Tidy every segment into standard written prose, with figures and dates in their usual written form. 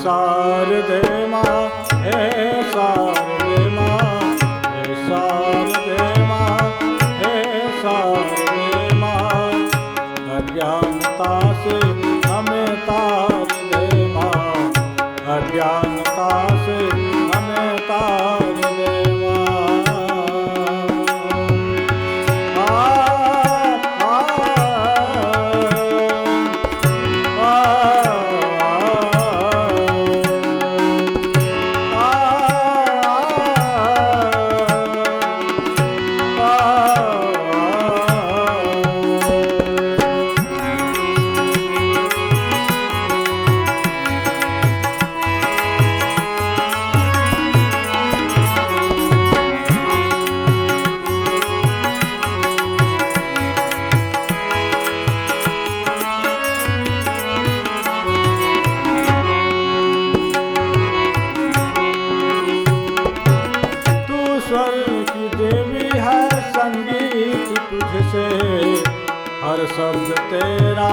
शारदे माँ, हे शारदे माँ, हे शारदे माँ, हे शारदे माँ। अज्ञानता से हमें तार दे माँ, अज्ञानता से हमें तार दे माँ। तुझसे हर शब्द तेरा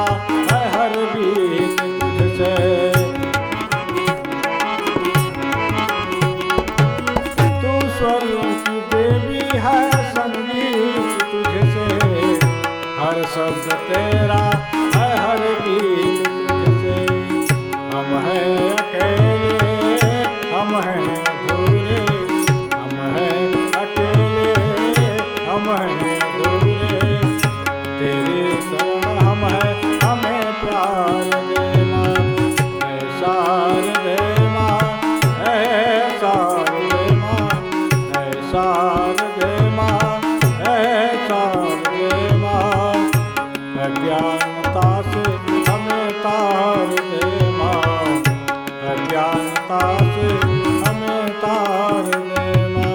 है, हर गीत तुझसे। तू स्वर्ग की देवी है, संगीत तुझसे हर शब्द तेरा है, हर गीत तुझसे। हम हैं अकेले, हम हैं अधूरे, हम हैं अकेले, हम हैं तेरे शरण हम हैं, हमें प्यार दे माँ। हे शारदे माँ, हे शारदे माँ, हे शारदे माँ, हे शारदे माँ। अज्ञानता से हमें तार दे माँ, अज्ञानता से हमें तार दे माँ।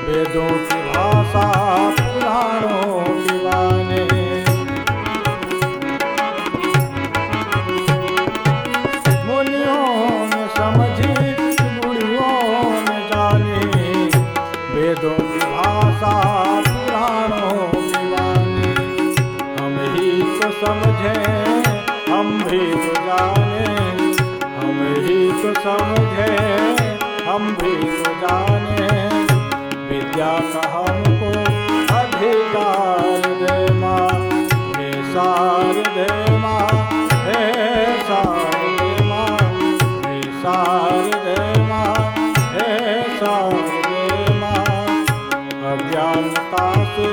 वेदों की भाषा पुराणों की वाणी, मुनियों ने समझी बुढ़ियों ने जानी। वेदों की भाषा पुराणों की वाणी, हम ही तो समझे, हम भी तो जाने, हम ही तो समझे, हम भी तो जाने। विद्या का हमको अधिकार दे माँ, हे शारदे माँ, हे शारदे माँ, हे शारदे माँ, हे शारदे माँ। अज्ञानता से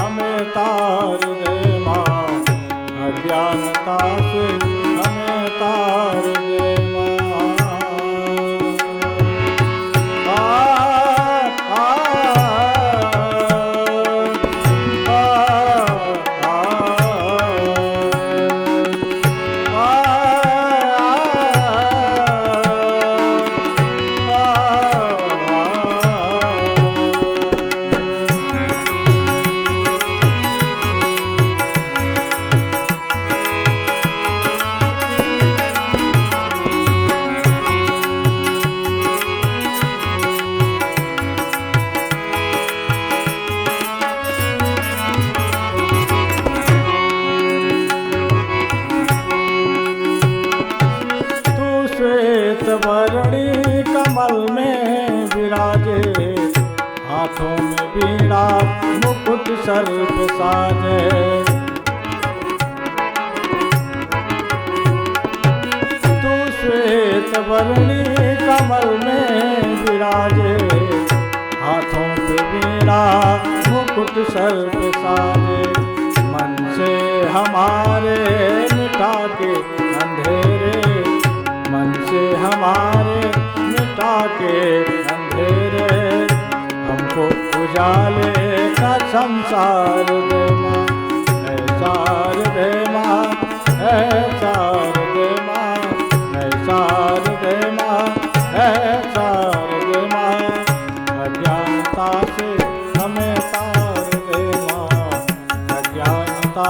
हमें तार दे माँ, अज्ञानता से हमें तार दे माँ। वर्णी कमल में विराजे, हाथों में बीड़ा मुकुट सर पे साजे। तू श्वेत वर्णी कमल में विराजे, हाथों पे बीड़ा मुकुट सर पे साजे। मन से हमारे मिटा के अंधेरे, मन से हमारे मिटा के अंधेरे, हमको उजाले का संसार दे माँ, ऐसार दे माँ, ऐसार दे माँ, ऐसार दे माँ, ऐसार दे माँ, अज्ञानता से हमें तार दे माँ, अज्ञानता